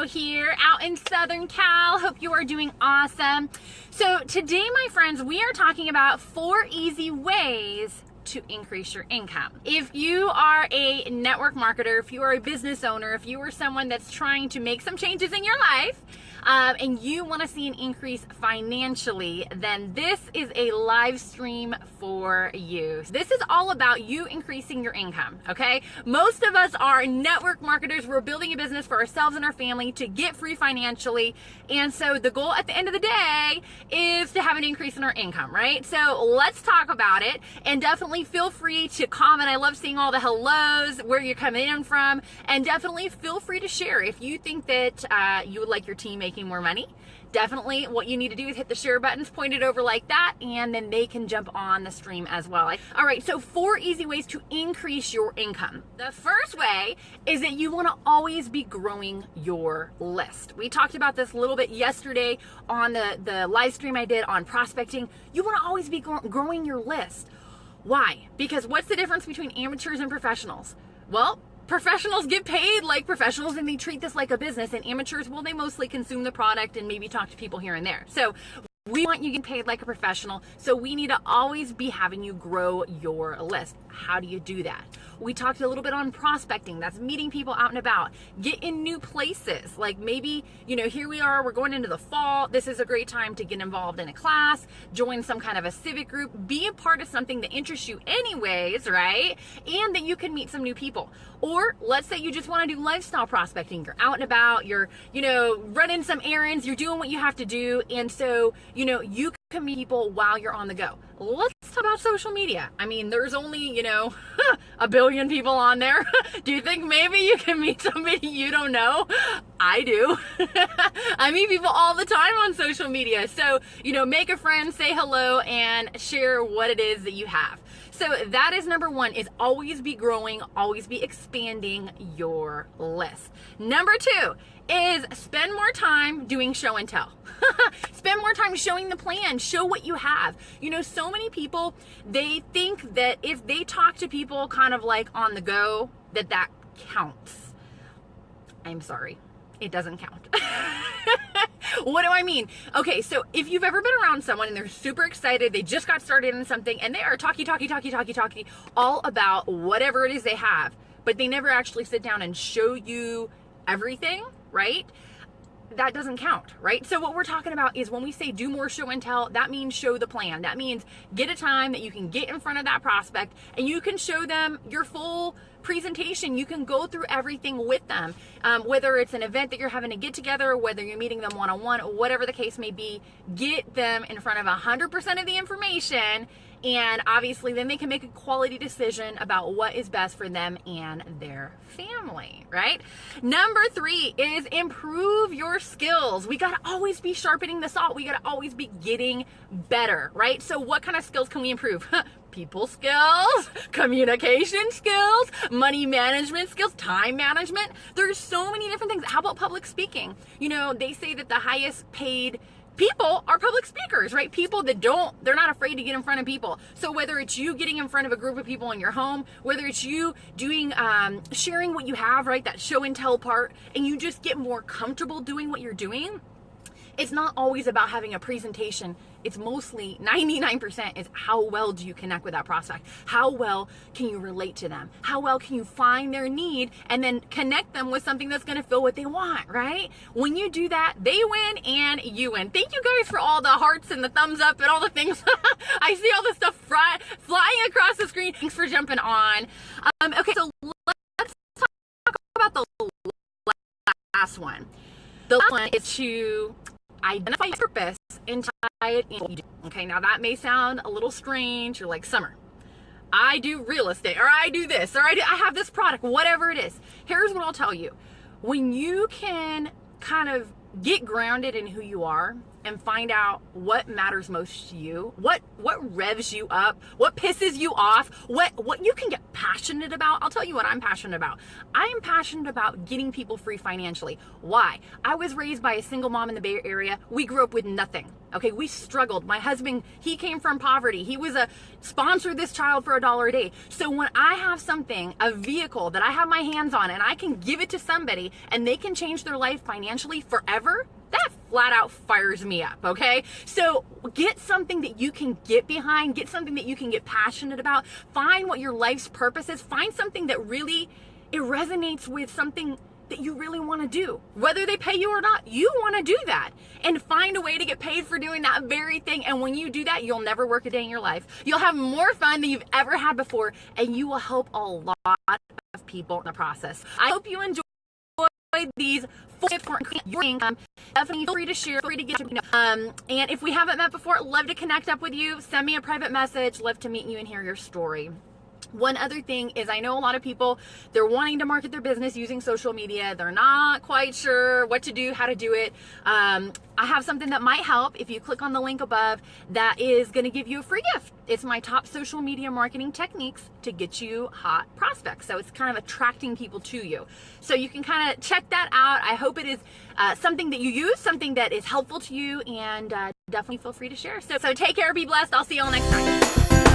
Jeronimo here out in Southern Cal. Hope you are doing awesome. So today, my friends, we are talking about 4 easy ways to increase your income. If you are a network marketer, if you are a business owner, if you are someone that's trying to make some changes in your life, and you want to see an increase financially, then this is a live stream for you. This is all about you increasing your income, okay? Most of us are network marketers. We're building a business for ourselves and our family to get free financially. And so the goal at the end of the day is to have an increase in our income, right? So let's talk about it, and definitely feel free to comment. I love seeing all the hellos, where you're coming in from, and definitely feel free to share if you think that you would like your team making more money. Definitely what you need to do is hit the share buttons, point it over like that, and then they can jump on the stream as well. All right, so 4 easy ways to increase your income. The first way is that you want to always be growing your list. We talked about this a little bit yesterday on the live stream I did on prospecting. You want to always be growing your list. Why? Because what's the difference between amateurs and professionals? Well, professionals get paid like professionals and they treat this like a business, and amateurs, well, they mostly consume the product and maybe talk to people here and there. So we want you to get paid like a professional, so we need to always be having you grow your list. How do you do that? We talked a little bit on prospecting. That's meeting people out and about. Get in new places. Like maybe, here we are, we're going into the fall. This is a great time to get involved in a class, join some kind of a civic group, be a part of something that interests you anyways, right? And that you can meet some new people. Or let's say you just want to do lifestyle prospecting. You're out and about, you're, running some errands, you're doing what you have to do. And so, you can meet people while you're on the go. Let's talk about social media. I mean, there's only, a billion people on there. Do you think maybe you can meet somebody you don't know? I do. I meet people all the time on social media. So, make a friend, say hello, and share what it is that you have. So that is number 1, is always be growing, always be expanding your list. Number 2 is spend more time doing show and tell. Spend more time showing the plan, show what you have. So many people, they think that if they talk to people kind of like on the go, that counts. I'm sorry, it doesn't count. What do I mean? Okay, so if you've ever been around someone and they're super excited, they just got started in something, and they are talky, all about whatever it is they have, but they never actually sit down and show you everything, right? That doesn't count, right? So what we're talking about is when we say do more show and tell, that means show the plan. That means get a time that you can get in front of that prospect and you can show them your full presentation. You can go through everything with them, whether it's an event that you're having to get together, whether you're meeting them one-on-one, whatever the case may be. Get them in front of 100% of the information, and obviously then they can make a quality decision about what is best for them and their family, right? Number 3 is improve your skills. We got to always be sharpening the saw. We got to always be getting better, right? So what kind of skills can we improve? People skills, communication skills, money management skills, time management. There's so many different things. How about public speaking? They say that the highest paid people are public speakers, right? People that they're not afraid to get in front of people. So whether it's you getting in front of a group of people in your home, whether it's you doing, sharing what you have, right? That show and tell part, and you just get more comfortable doing what you're doing. It's not always about having a presentation. It's mostly 99% is how well do you connect with that prospect? How well can you relate to them? How well can you find their need and then connect them with something that's going to fill what they want, right? When you do that, they win and you win. Thank you guys for all the hearts and the thumbs up and all the things. I see all the stuff flying across the screen. Thanks for jumping on. Okay, so let's talk about the last one. The last one is to identify your purpose and tie it in what you do. Okay, now that may sound a little strange. You're like, Summer, I do real estate, or I do this, or I have this product, whatever it is. Here's what I'll tell you. When you can kind of get grounded in who you are and find out what matters most to you, what revs you up, what pisses you off, what you can get passionate about. I'll tell you what I'm passionate about. I am passionate about getting people free financially. Why? I was raised by a single mom in the Bay Area. We grew up with nothing. Okay, we struggled. My husband, he came from poverty. He was a sponsor this child for $1 a day. So when I have something, a vehicle that I have my hands on and I can give it to somebody and they can change their life financially forever, that flat out fires me up, okay? So get something that you can get behind, get something that you can get passionate about, find what your life's purpose is, find something that really, it resonates with something that you really want to do. Whether they pay you or not, you want to do that. And find a way to get paid for doing that very thing. And when you do that, you'll never work a day in your life. You'll have more fun than you've ever had before, and you will help a lot of people in the process. I hope you enjoy these 4 tips for increasing your income. Definitely feel free to share, feel free to get and if we haven't met before, love to connect up with you. Send me a private message. Love to meet you and hear your story. One other thing is, I know a lot of people, they're wanting to market their business using social media. They're not quite sure what to do, how to do it. I have something that might help. If you click on the link above, that is going to give you a free gift. It's my top social media marketing techniques to get you hot prospects. So it's kind of attracting people to you. So you can kind of check that out. I hope it is something that you use, something that is helpful to you, and definitely feel free to share. So take care, be blessed. I'll see you all next time.